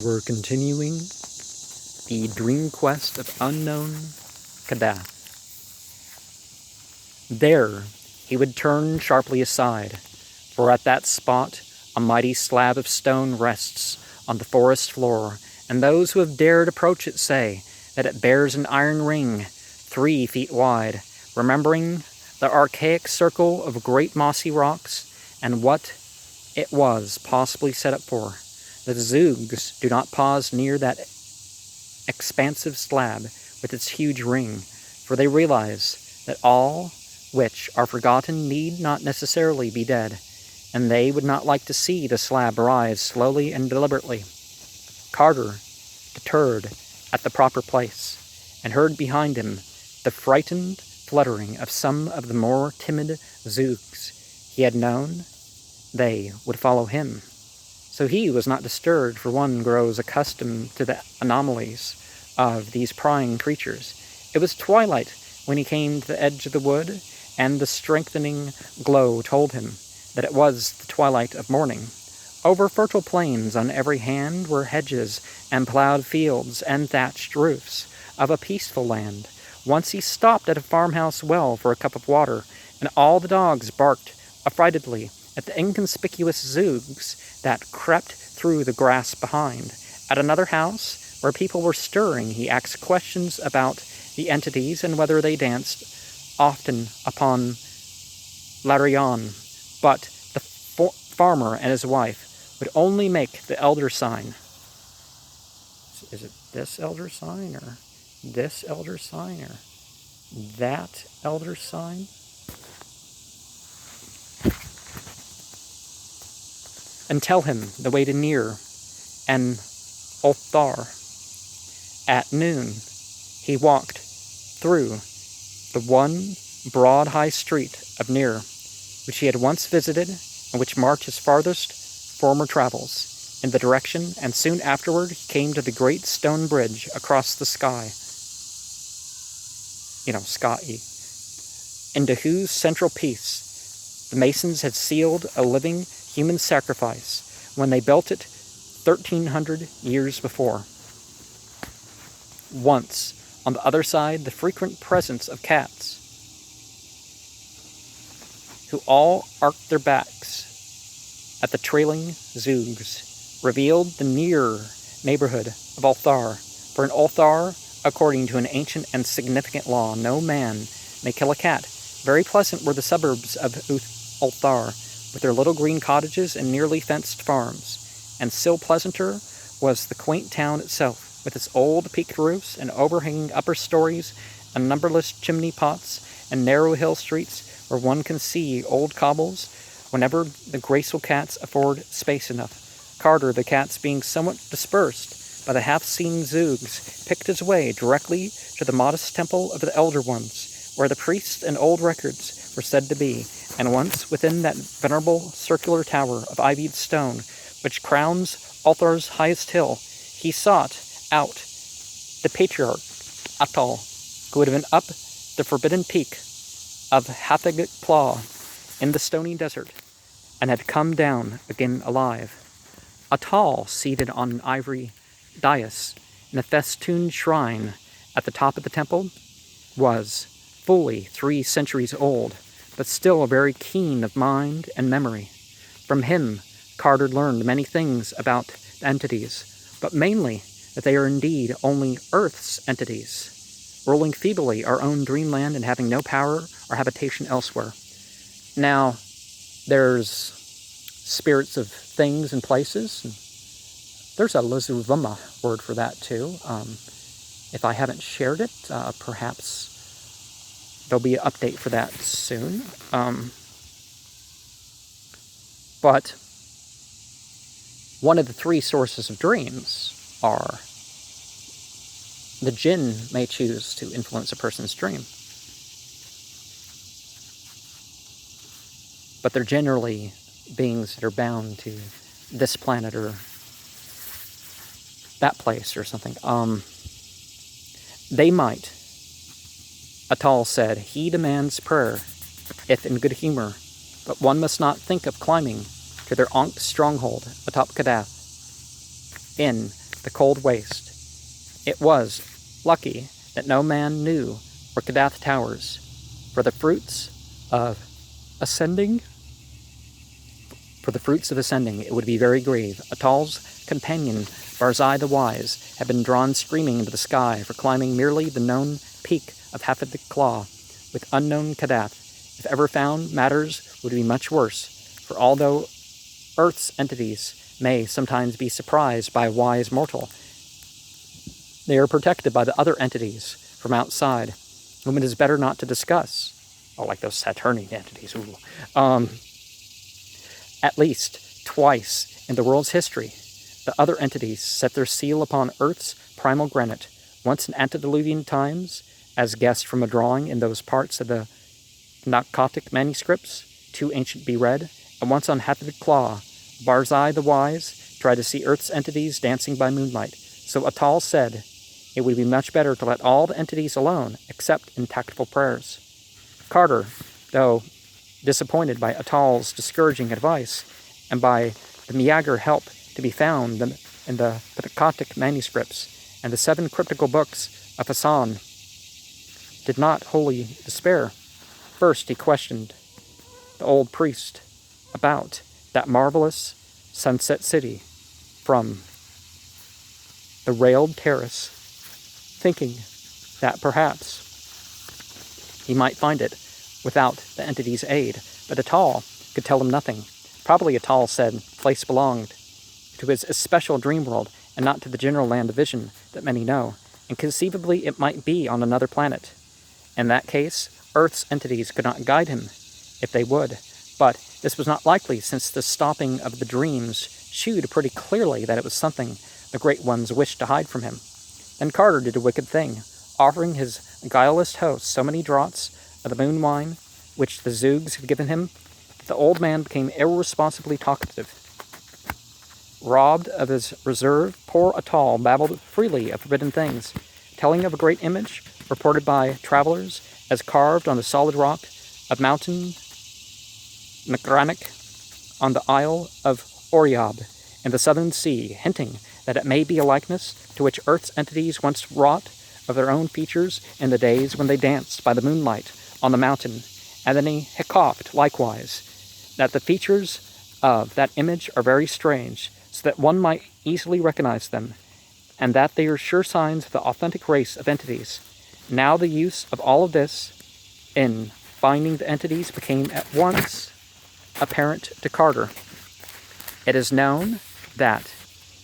We're continuing the dream quest of unknown Kadath. There, he would turn sharply aside, for at that spot a mighty slab of stone rests on the forest floor, and those who have dared approach it say that it bears an iron ring 3 feet wide, remembering the archaic circle of great mossy rocks and what it was possibly set up for. The Zoogs do not pause near that expansive slab with its huge ring, for they realize that all which are forgotten need not necessarily be dead, and they would not like to see the slab rise slowly and deliberately. Carter deterred at the proper place, and heard behind him the frightened fluttering of some of the more timid Zoogs. He had known they would follow him. So he was not disturbed, for one grows accustomed to the anomalies of these prying creatures. It was twilight when he came to the edge of the wood, and the strengthening glow told him that it was the twilight of morning. Over fertile plains on every hand were hedges and plowed fields and thatched roofs of a peaceful land. Once he stopped at a farmhouse well for a cup of water, and all the dogs barked affrightedly at the inconspicuous Zoogs that crept through the grass behind. At another house, where people were stirring, he asked questions about the entities and whether they danced often upon Larion, but the farmer and his wife would only make the elder sign. Is it this elder sign, or this elder sign, or that elder sign? And tell him the way to Near and Ulthar. At noon, he walked through the one broad high street of Near, which he had once visited and which marked his farthest former travels in the direction, and soon afterward he came to the great stone bridge across the sky, sky, into whose central piece the masons had sealed a living human sacrifice when they built it 1,300 years before. Once, on the other side, the frequent presence of cats, who all arched their backs at the trailing Zoogs, revealed the nearer neighborhood of Ulthar. For in Ulthar, according to an ancient and significant law, no man may kill a cat. Very pleasant were the suburbs of Ulthar, with their little green cottages and nearly fenced farms, and still pleasanter was the quaint town itself, with its old peaked roofs and overhanging upper stories and numberless chimney pots and narrow hill streets where one can see old cobbles whenever the graceful cats afford space enough. Carter, the cats being somewhat dispersed by the half-seen Zoogs, picked his way directly to the modest temple of the Elder Ones, where the priests and old records were said to be, and once within that venerable circular tower of ivied stone which crowns Ulthar's highest hill, he sought out the patriarch Atal, who had been up the forbidden peak of Hathagplaw in the stony desert, and had come down again alive. Atal, seated on an ivory dais in a festooned shrine at the top of the temple, was fully 3 centuries old, but still very keen of mind and memory. From him, Carter learned many things about the entities, but mainly that they are indeed only Earth's entities, ruling feebly our own dreamland and having no power or habitation elsewhere. Now, there's spirits of things and places, and there's a Lizuvuma word for that too. If I haven't shared it, perhaps there'll be an update for that soon. But one of the 3 sources of dreams are the jinn may choose to influence a person's dream. But they're generally beings that are bound to this planet or that place or something. They might, Atal said, he demands prayer, if in good humor, but one must not think of climbing to their Ankh stronghold atop Kadath. In the cold waste. It was lucky that no man knew where Kadath towers, for the fruits of ascending, it would be very grave. Atal's companion, Barzai the Wise, had been drawn screaming into the sky for climbing merely the known peak of Hafid Claw, with unknown Kadath. If ever found, matters would be much worse, for although Earth's entities may sometimes be surprised by a wise mortal, they are protected by the other entities from outside, whom it is better not to discuss. Oh, like those Saturnian entities. Ooh. At least twice in the world's history, the other entities set their seal upon Earth's primal granite, once in antediluvian times, as guessed from a drawing in those parts of the Nakatic manuscripts, too ancient to be read, and once on Hafid Claw. Barzai the Wise tried to see Earth's entities dancing by moonlight, so Atal said it would be much better to let all the entities alone, except in tactful prayers. Carter, though disappointed by Atal's discouraging advice, and by the meager help to be found in the Nakatic manuscripts and the 7 cryptical books of Hassan, did not wholly despair. First he questioned the old priest about that marvelous sunset city from the railed terrace, thinking that perhaps he might find it without the entity's aid, but Atal could tell him nothing. Probably Atal said the place belonged to his especial dream world and not to the general land of vision that many know, and conceivably it might be on another planet. In that case, Earth's entities could not guide him if they would, but this was not likely, since the stopping of the dreams shewed pretty clearly that it was something the Great Ones wished to hide from him. Then Carter did a wicked thing, offering his guileless host so many draughts of the moon wine which the Zoogs had given him, the old man became irresponsibly talkative. Robbed of his reserve, poor Atal babbled freely of forbidden things, telling of a great image reported by travelers as carved on the solid rock of Mountain Nagranik on the Isle of Oriab in the southern sea, hinting that it may be a likeness to which Earth's entities once wrought of their own features in the days when they danced by the moonlight on the mountain, and then he hiccoughed likewise that the features of that image are very strange, so that one might easily recognize them, and that they are sure signs of the authentic race of entities. Now the use of all of this in finding the entities became at once apparent to Carter. It is known that,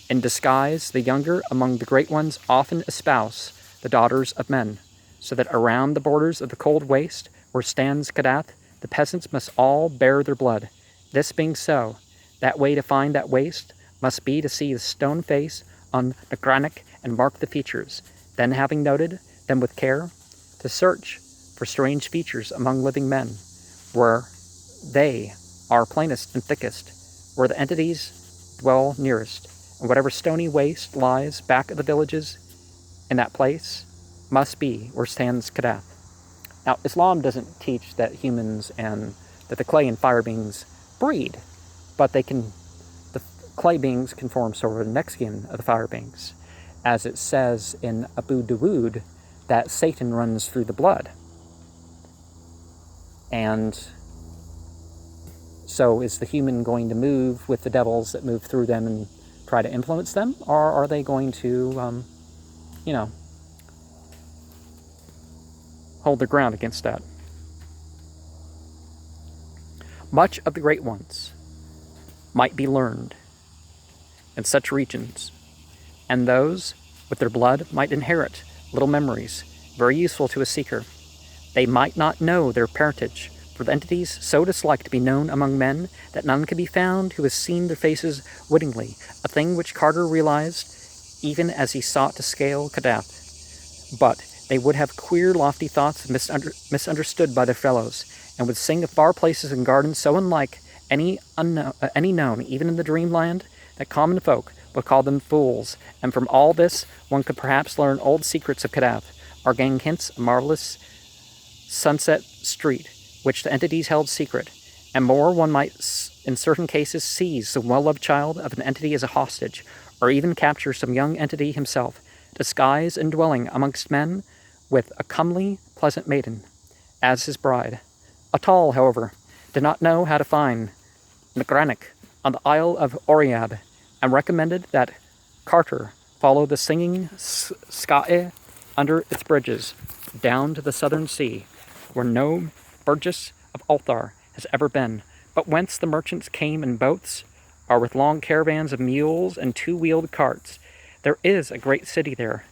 in disguise, the younger among the great ones often espouse the daughters of men, so that around the borders of the cold waste where stands Kadath, the peasants must all bear their blood. This being so, that way to find that waste must be to see the stone face on the granite and mark the features, then having noted them with care, to search for strange features among living men, where they are plainest and thickest, where the entities dwell nearest, and whatever stony waste lies back of the villages in that place must be where stands Kadath. Now, Islam doesn't teach that humans and that the clay and fire beings breed, but the clay beings can form sort of the next skin of the fire beings, as it says in Abu Dawood that Satan runs through the blood. And so is the human going to move with the devils that move through them and try to influence them, or are they going to, hold their ground against that? Much of the great ones might be learned in such regions, and those with their blood might inherit little memories, very useful to a seeker. They might not know their parentage, for the entities so dislike to be known among men that none can be found who has seen their faces wittingly, a thing which Carter realized even as he sought to scale Kadath. But they would have queer, lofty thoughts misunderstood by their fellows, and would sing of far places and gardens so unlike any known, even in the dreamland, that common folk would call them fools. And from all this, one could perhaps learn old secrets of Kadath, or gain hints of marvelous sunset street, which the entities held secret, and more, one might in certain cases seize the well-loved child of an entity as a hostage, or even capture some young entity himself, disguised and dwelling amongst men, with a comely, pleasant maiden as his bride. Atal, however, did not know how to find Ngranic on the Isle of Oriab, and recommended that Carter follow the singing Skae under its bridges down to the southern sea, where no burgess of Ulthar has ever been, but whence the merchants came in boats, or with long caravans of mules and two-wheeled carts. There is a great city there,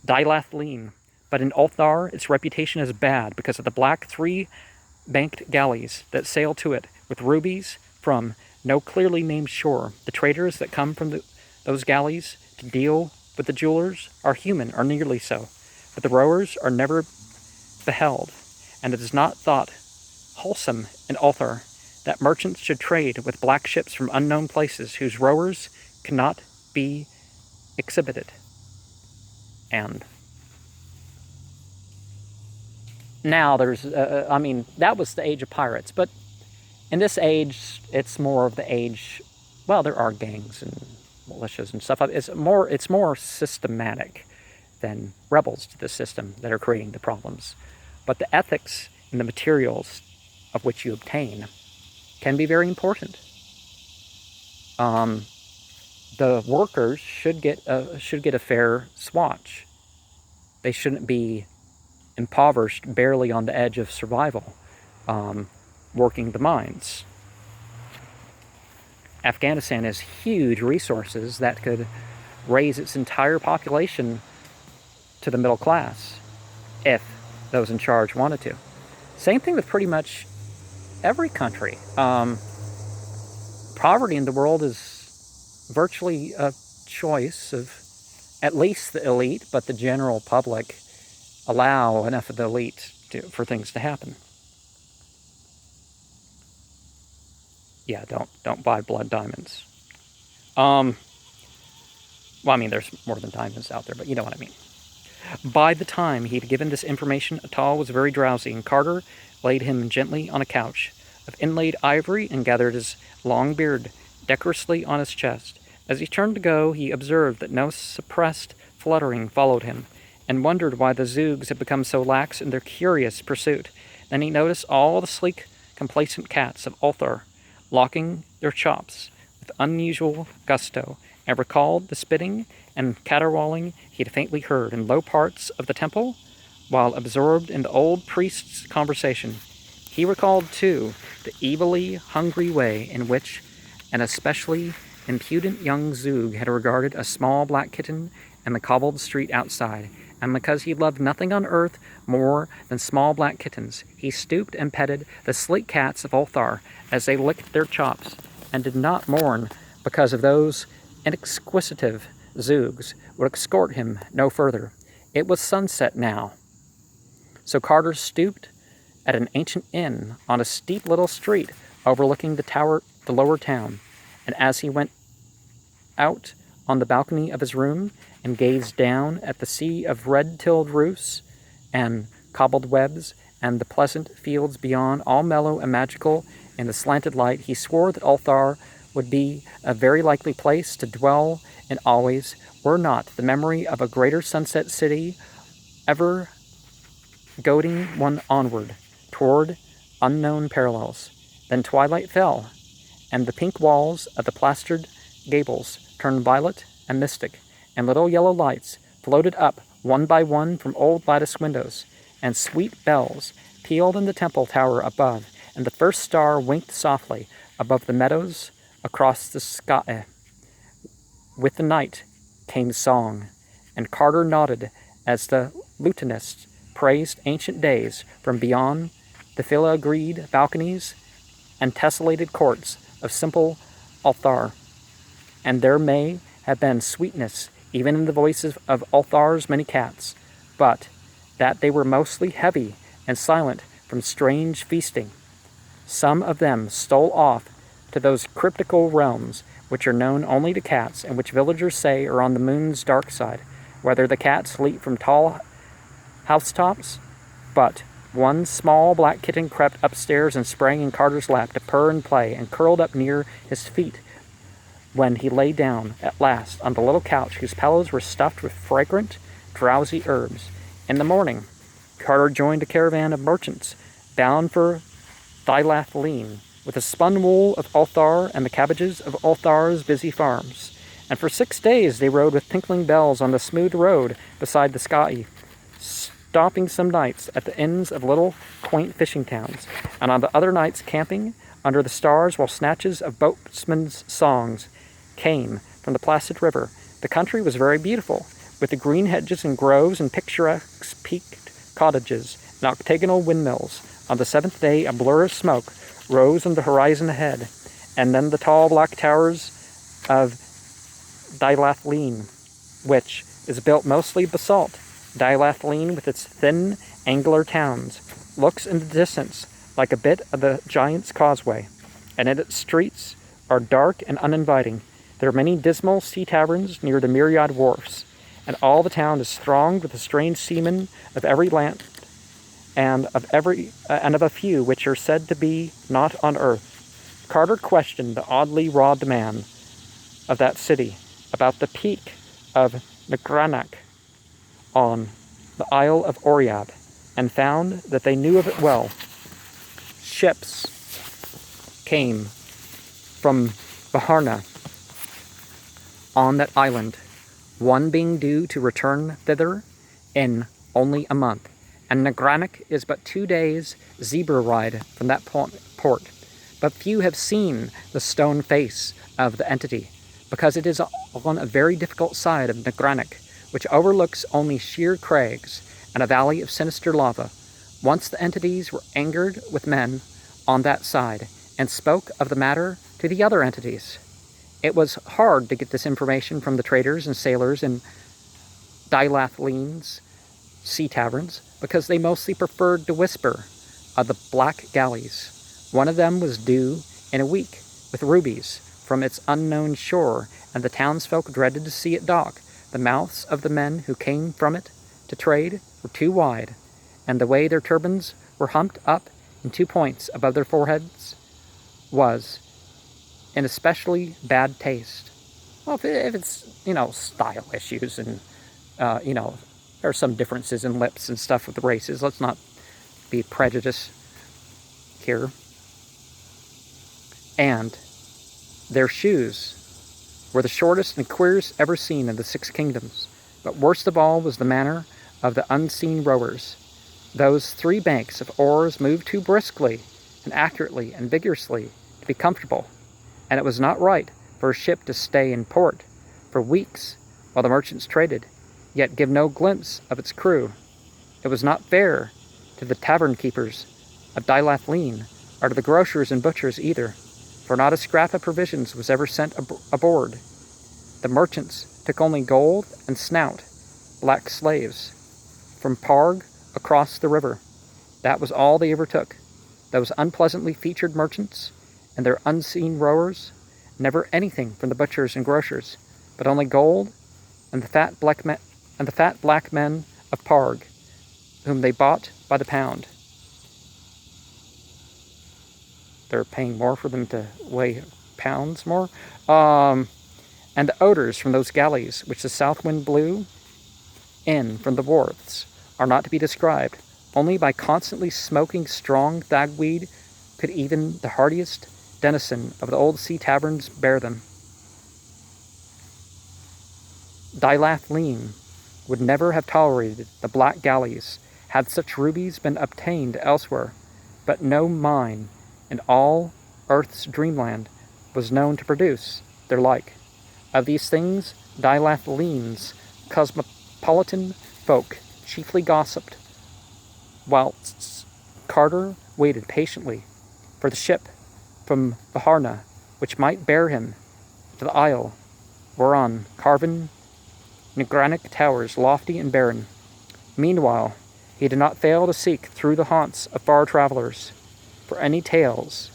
Dilathlin, but in Ulthar its reputation is bad because of the black three-banked galleys that sail to it with rubies from no clearly named shore. The traders that come from those galleys to deal with the jewelers are human, or nearly so, but the rowers are never beheld, and it is not thought wholesome in Ulthar that merchants should trade with black ships from unknown places whose rowers cannot be exhibited. And now there's, that was the age of pirates, but in this age, it's more of the age, well, there are gangs and militias and stuff. It's more systematic than rebels to the system that are creating the problems. But the ethics and the materials of which you obtain can be very important. The workers should get a fair swatch. They shouldn't be impoverished, barely on the edge of survival, working the mines. Afghanistan has huge resources that could raise its entire population to the middle class if those in charge wanted to. Same thing with pretty much every country. Poverty in the world is virtually a choice of at least the elite, but the general public allow enough of the elite for things to happen. Yeah, don't buy blood diamonds. Well, I mean, there's more than diamonds out there, but you know what I mean. By the time he'd given this information, Atal was very drowsy, and Carter laid him gently on a couch of inlaid ivory and gathered his long beard decorously on his chest. As he turned to go, he observed that no suppressed fluttering followed him, and wondered why the Zoogs had become so lax in their curious pursuit. Then he noticed all the sleek, complacent cats of Ulthar locking their chops with unusual gusto, and recalled the spitting and caterwauling he had faintly heard in low parts of the temple while absorbed in the old priest's conversation. He recalled, too, the evilly hungry way in which an especially impudent young Zoog had regarded a small black kitten in the cobbled street outside, and because he loved nothing on earth more than small black kittens, he stooped and petted the sleek cats of Ulthar as they licked their chops, and did not mourn because of those inexquisitive Zoogs would escort him no further. It was sunset now, so Carter stooped at an ancient inn on a steep little street overlooking the lower town, and as he went out on the balcony of his room and gazed down at the sea of red-tilled roofs and cobbled webs and the pleasant fields beyond, all mellow and magical in the slanted light, he swore that Ulthar would be a very likely place to dwell in always, were not the memory of a greater sunset city ever goading one onward toward unknown parallels. Then twilight fell, and the pink walls of the plastered gables turned violet and mystic, and little yellow lights floated up one by one from old lattice windows, and sweet bells pealed in the temple tower above, and the first star winked softly above the meadows across the sky. With the night came song, and Carter nodded as the lutanists praised ancient days from beyond the filagreed balconies and tessellated courts of simple Ulthar. And there may have been sweetness even in the voices of Ulthar's many cats, but that they were mostly heavy and silent from strange feasting. Some of them stole off to those cryptical realms which are known only to cats, and which villagers say are on the moon's dark side, whether the cats leap from tall housetops. But one small black kitten crept upstairs and sprang in Carter's lap to purr and play, and curled up near his feet when he lay down at last on the little couch whose pillows were stuffed with fragrant, drowsy herbs. In the morning, Carter joined a caravan of merchants bound for Thylathleen, with the spun wool of Ulthar and the cabbages of Ulthar's busy farms. And for 6 days they rode with tinkling bells on the smooth road beside the sky, stopping some nights at the inns of little quaint fishing towns, and on the other nights camping under the stars while snatches of boatmen's songs came from the placid river. The country was very beautiful, with the green hedges and groves and picturesque peaked cottages and octagonal windmills. On the 7th day a blur of smoke rose on the horizon ahead, and then the tall black towers of Thylathleen, which is built mostly of basalt. Thylathleen, with its thin, angular towns, looks in the distance like a bit of the Giant's Causeway, and its streets are dark and uninviting. There are many dismal sea taverns near the myriad wharfs, and all the town is thronged with the strange seamen of every land, and of a few which are said to be not on earth. Carter questioned the oddly robbed man of that city about the peak of Nagranach on the Isle of Oriab, and found that they knew of it well. Ships came from Baharna on that island, one being due to return thither in only a month, and Nagranach is but 2 days' zebra ride from that port. But few have seen the stone face of the entity, because it is on a very difficult side of Nagranach, which overlooks only sheer crags and a valley of sinister lava. Once the entities were angered with men on that side, and spoke of the matter to the other entities. It was hard to get this information from the traders and sailors in Thylathleen's sea taverns, because they mostly preferred to whisper of the black galleys. One of them was due in a week, with rubies from its unknown shore, and the townsfolk dreaded to see it dock. The mouths of the men who came from it to trade were too wide, and the way their turbans were humped up in 2 points above their foreheads was in especially bad taste. Well, if it's, style issues and, there are some differences in lips and stuff with the races. Let's not be prejudiced here. And their shoes were the shortest and queerest ever seen in the 6 kingdoms. But worst of all was the manner of the unseen rowers. Those 3 banks of oars moved too briskly and accurately and vigorously to be comfortable, and it was not right for a ship to stay in port for weeks while the merchants traded, yet give no glimpse of its crew. It was not fair to the tavern keepers of Thylathleen, or to the grocers and butchers either, for not a scrap of provisions was ever sent aboard. The merchants took only gold and snout, black slaves, from Parg across the river. That was all they ever took. Those unpleasantly featured merchants and their unseen rowers, never anything from the butchers and grocers, but only gold and the fat black men of Parg, whom they bought by the pound. They're paying more for them to weigh pounds more. And the odors from those galleys which the south wind blew in from the wharves are not to be described. Only by constantly smoking strong thagweed could even the hardiest denizen of the old sea taverns bear them. Thylathleen would never have tolerated the black galleys had such rubies been obtained elsewhere, but no mine in all earth's dreamland was known to produce their like. Of these things, Thylathleen's cosmopolitan folk chiefly gossiped, whilst Carter waited patiently for the ship from Baharna, which might bear him to the isle whereon carven Nagranach towers lofty and barren. Meanwhile, he did not fail to seek through the haunts of far travelers for any tales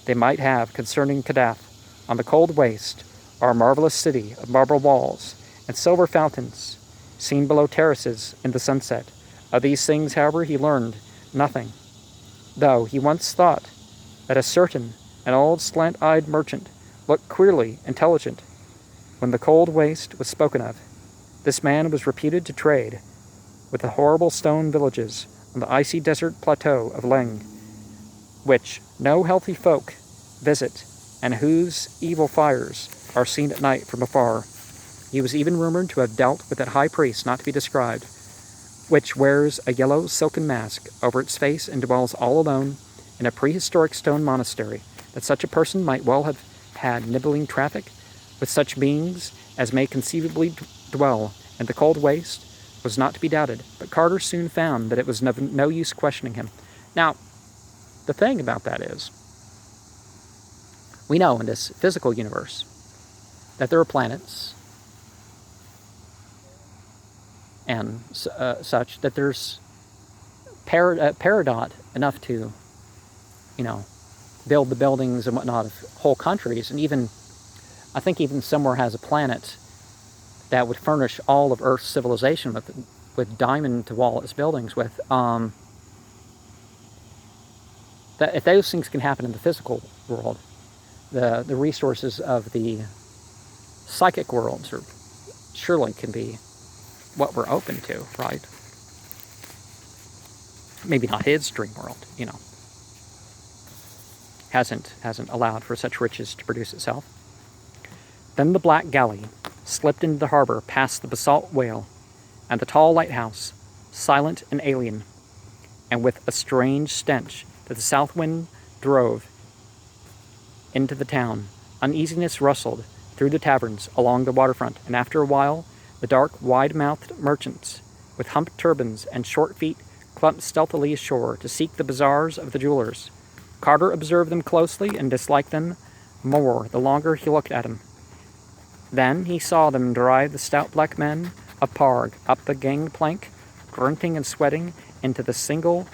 they might have concerning Kadath on the cold waste, our marvelous city of marble walls and silver fountains, seen below terraces in the sunset. Of these things, however, he learned nothing, though he once thought that a certain an old slant-eyed merchant looked queerly intelligent when the cold waste was spoken of. This man was reputed to trade with the horrible stone villages on the icy desert plateau of Leng, which no healthy folk visit, and whose evil fires are seen at night from afar. He was even rumored to have dealt with that high priest not to be described, which wears a yellow silken mask over its face and dwells all alone in a prehistoric stone monastery, that such a person might well have had nibbling traffic with such beings as may conceivably dwell in the cold waste was not to be doubted, but Carter soon found that it was no use questioning him. Now, the thing about that is, we know in this physical universe that there are planets and such, that there's peridot enough to, build the buildings and whatnot of whole countries, and even, I think even somewhere has a planet that would furnish all of Earth's civilization with diamond to wall its buildings with. That if those things can happen in the physical world, the resources of the psychic worlds surely can be what we're open to, right? Maybe not his dream world, hasn't allowed for such riches to produce itself. Then the black galley slipped into the harbor past the basalt whale and the tall lighthouse, silent and alien, and with a strange stench that the south wind drove into the town. Uneasiness rustled through the taverns along the waterfront, and after a while, the dark, wide-mouthed merchants with humped turbans and short feet clumped stealthily ashore to seek the bazaars of the jewelers. Carter observed them closely and disliked them more the longer he looked at them. Then he saw them drive the stout black men of Parg up the gangplank, grunting and sweating into the singular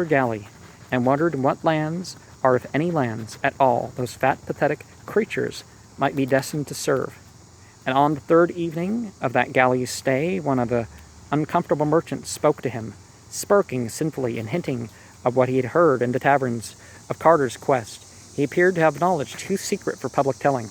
galley, and wondered in what lands, or if any lands at all, those fat, pathetic creatures might be destined to serve. And on the third evening of that galley's stay, one of the uncomfortable merchants spoke to him, smirking sinfully and hinting of what he had heard in the taverns of Carter's quest. He appeared to have knowledge too secret for public telling,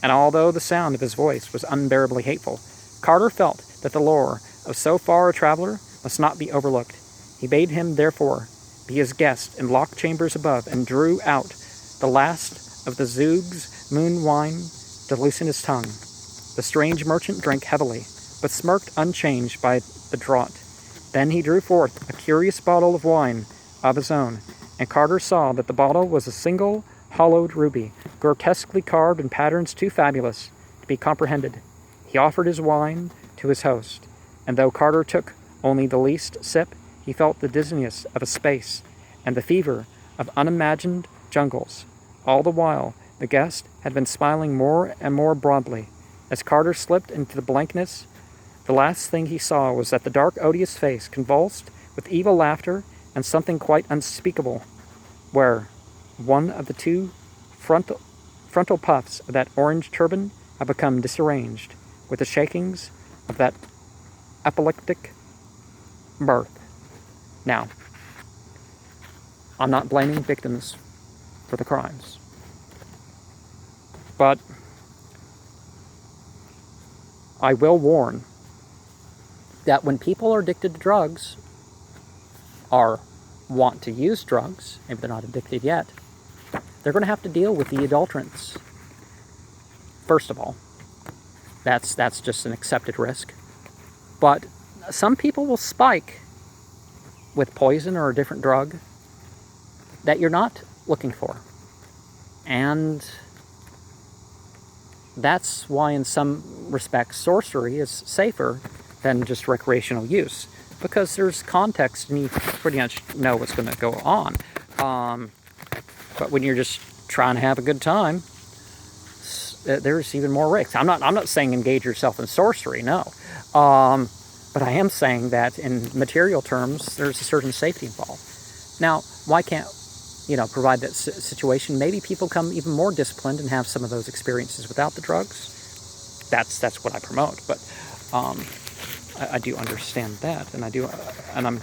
and although the sound of his voice was unbearably hateful, Carter felt that the lore of so far a traveler must not be overlooked. He bade him, therefore, be his guest in locked chambers above, and drew out the last of the Zug's moon wine to loosen his tongue. The strange merchant drank heavily, but smirked unchanged by the draught. Then he drew forth a curious bottle of wine of his own, and Carter saw that the bottle was a single hollowed ruby, grotesquely carved in patterns too fabulous to be comprehended. He offered his wine to his host, and though Carter took only the least sip, he felt the dizziness of a space and the fever of unimagined jungles. All the while, the guest had been smiling more and more broadly. As Carter slipped into the blankness, the last thing he saw was that the dark, odious face, convulsed with evil laughter and something quite unspeakable, where one of the two frontal puffs of that orange turban had become disarranged with the shakings of that epileptic mirth. Now, I'm not blaming victims for the crimes, but I will warn that when people are addicted to drugs, or want to use drugs, maybe they're not addicted yet, they're going to have to deal with the adulterants. First of all, that's just an accepted risk. But some people will spike with poison or a different drug that you're not looking for. And that's why in some respects sorcery is safer than just recreational use, because there's context and you pretty much know what's going to go on. But when you're just trying to have a good time, there's even more risks. I'm not saying engage yourself in sorcery, no. But I am saying that in material terms, there's a certain safety involved. Now, why can't, provide that situation? Maybe people come even more disciplined and have some of those experiences without the drugs. That's what I promote. But I do understand that, and I do, and I'm.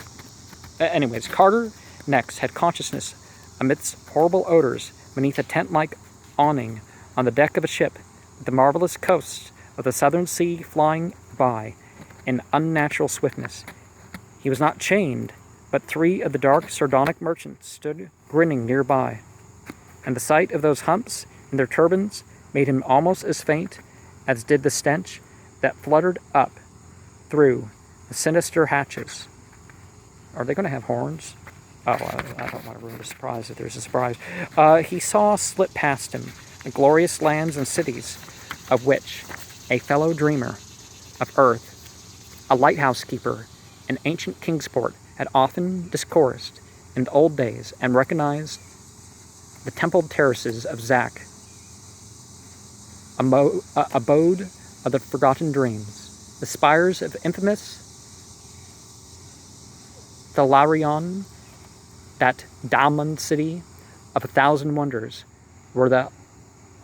Anyways, Carter next had consciousness amidst horrible odors beneath a tent-like awning on the deck of a ship, with the marvelous coasts of the southern sea flying by in unnatural swiftness. He was not chained, but 3 of the dark sardonic merchants stood grinning nearby, and the sight of those humps in their turbans made him almost as faint as did the stench that fluttered up through the sinister hatches. Are they going to have horns? Oh, I don't want to ruin the surprise if there's a surprise. He saw slip past him the glorious lands and cities of which a fellow dreamer of earth, a lighthouse keeper in ancient Kingsport, had often discoursed in the old days, and recognized the templed terraces of Zak, abode of the forgotten dreams, the spires of infamous Thalarion, that diamond city of 1,000 wonders, where the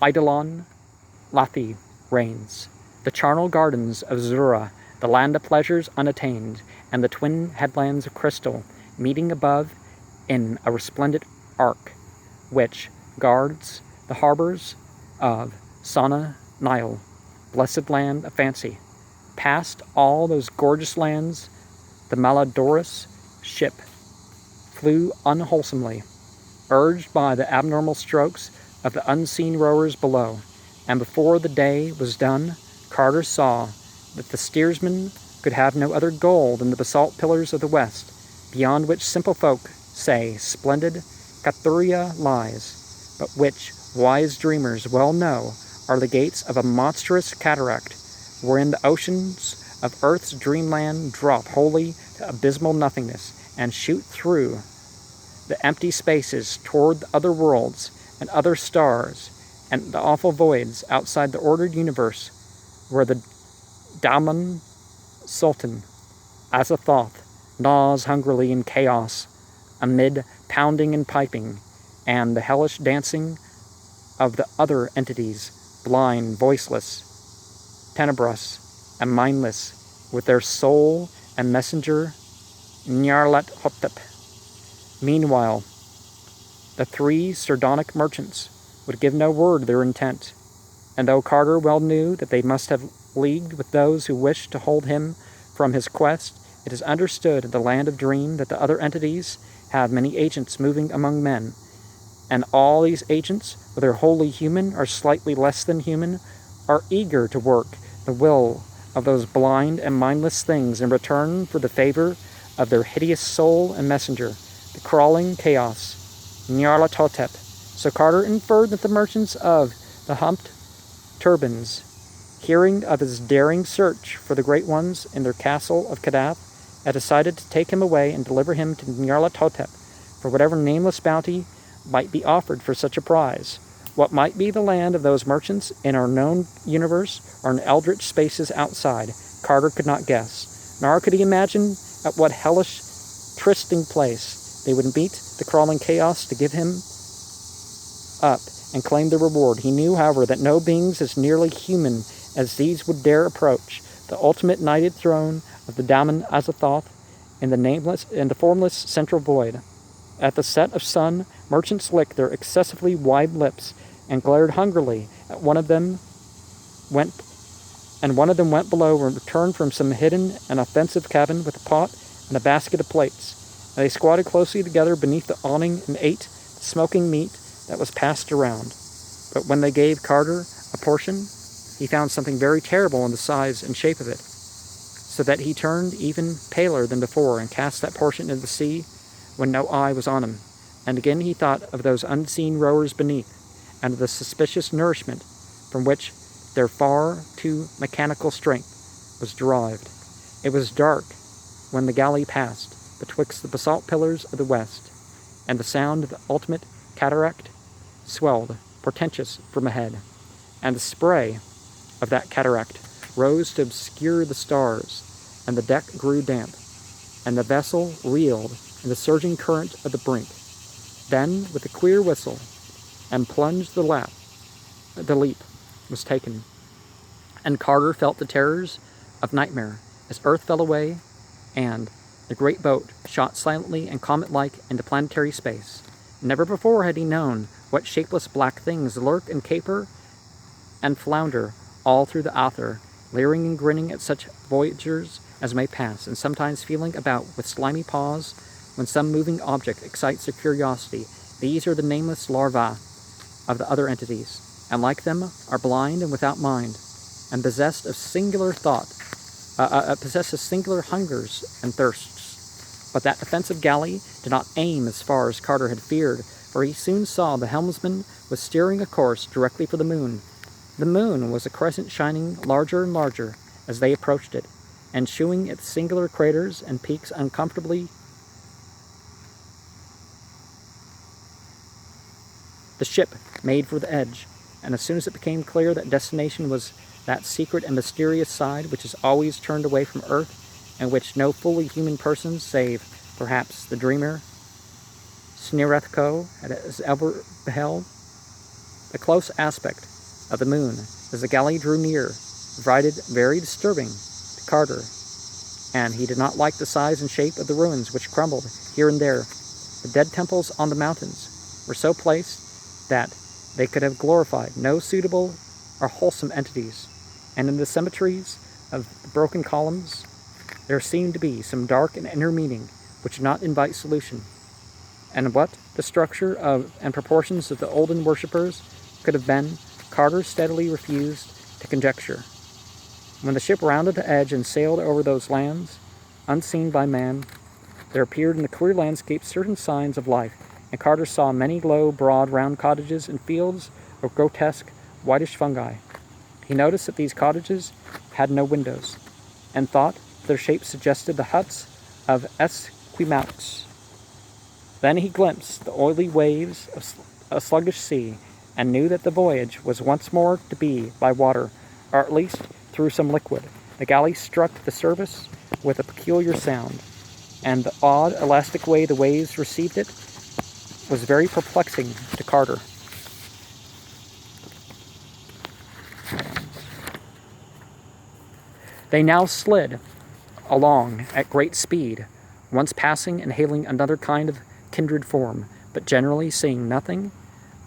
Eidolon Lathi reigns, the charnel gardens of Zura, the land of pleasures unattained, and the twin headlands of crystal, meeting above in a resplendent arc, which guards the harbors of Sana Nile, blessed land of fancy. Past all those gorgeous lands, the Malodorous ship flew unwholesomely, urged by the abnormal strokes of the unseen rowers below, and before the day was done, Carter saw that the steersman could have no other goal than the basalt pillars of the west, beyond which simple folk say splendid Cathuria lies, but which wise dreamers well know are the gates of a monstrous cataract, wherein the oceans of earth's dreamland drop wholly to abysmal nothingness, and shoot through the empty spaces toward the other worlds and other stars, and the awful voids outside the ordered universe, where the Daman Sultan, Azathoth, gnaws hungrily in chaos, amid pounding and piping, and the hellish dancing of the other entities, blind, voiceless, tenebrous, and mindless, with their soul and messenger, Nyarlathotep. Meanwhile, the 3 sardonic merchants would give no word of their intent, and though Carter well knew that they must have leagued with those who wished to hold him from his quest, it is understood in the land of dream that the other entities have many agents moving among men, and all these agents, whether wholly human or slightly less than human, are eager to work the will of those blind and mindless things in return for the favor of their hideous soul and messenger, the crawling chaos, Nyarlathotep. So Carter inferred that the merchants of the humped turbans, hearing of his daring search for the great ones in their castle of Kadath, had decided to take him away and deliver him to Nyarlathotep for whatever nameless bounty might be offered for such a prize. What might be the land of those merchants in our known universe or in eldritch spaces outside, Carter could not guess, nor could he imagine at what hellish trysting place they would meet the crawling chaos to give him up and claim their reward. He knew, however, that no beings as nearly human as these would dare approach the ultimate knighted throne of the Daman Azathoth in the formless central void. At the set of sun, merchants licked their excessively wide lips and glared hungrily at one of them went below and returned from some hidden and offensive cabin with a pot and a basket of plates, and they squatted closely together beneath the awning and ate the smoking meat that was passed around. But when they gave Carter a portion, he found something very terrible in the size and shape of it, so that he turned even paler than before and cast that portion into the sea when no eye was on him. And again he thought of those unseen rowers beneath, and of the suspicious nourishment from which their far too mechanical strength was derived. It was dark when the galley passed betwixt the basalt pillars of the west, and the sound of the ultimate cataract swelled, portentous, from ahead, and the spray of that cataract rose to obscure the stars, and the deck grew damp, and the vessel reeled in the surging current of the brink. Then, with a queer whistle, and plunged the leap was taken, and Carter felt the terrors of nightmare as earth fell away, and the great boat shot silently and comet-like into planetary space. Never before had he known what shapeless black things lurk and caper and flounder all through the ether, leering and grinning at such voyagers as may pass, and sometimes feeling about with slimy paws when some moving object excites their curiosity. These are the nameless larvae of the other entities, and like them are blind and without mind, and possessed of singular hungers and thirsts. But that offensive galley did not aim as far as Carter had feared, for he soon saw the helmsman was steering a course directly for the moon. The moon was a crescent shining larger and larger as they approached it, and shewing its singular craters and peaks uncomfortably. The ship made for the edge, and as soon as it became clear that destination was that secret and mysterious side which is always turned away from Earth, and which no fully human person, save perhaps the dreamer Snirethko, has ever beheld, the close aspect of the moon as the galley drew near provided very disturbing to Carter, and he did not like the size and shape of the ruins which crumbled here and there. The dead temples on the mountains were so placed that they could have glorified no suitable or wholesome entities, and in the cemeteries of the broken columns there seemed to be some dark and inner meaning which did not invite solution. And what the structure of and proportions of the olden worshippers could have been, Carter steadily refused to conjecture. When the ship rounded the edge and sailed over those lands, unseen by man, there appeared in the clear landscape certain signs of life, and Carter saw many low, broad, round cottages and fields of grotesque, whitish fungi. He noticed that these cottages had no windows, and thought their shape suggested the huts of Esquimaux. Then he glimpsed the oily waves of a sluggish sea, and knew that the voyage was once more to be by water, or at least through some liquid. The galley struck the surface with a peculiar sound, and the odd, elastic way the waves received it was very perplexing to Carter. They now slid along at great speed, once passing and hailing another kind of kindred form, but generally seeing nothing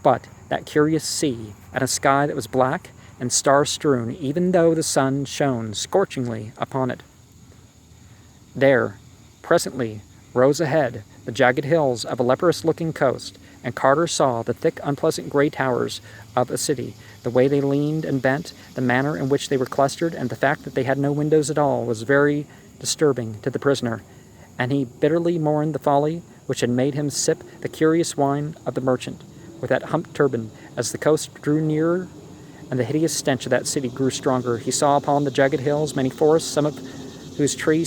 but that curious sea and a sky that was black and star-strewn, even though the sun shone scorchingly upon it. There, presently, rose ahead the jagged hills of a leprous-looking coast, and Carter saw the thick, unpleasant gray towers of a city. The way they leaned and bent, the manner in which they were clustered, and the fact that they had no windows at all was very disturbing to the prisoner, and he bitterly mourned the folly which had made him sip the curious wine of the merchant with that humped turban. As the coast drew nearer, and the hideous stench of that city grew stronger, he saw upon the jagged hills many forests, some of whose trees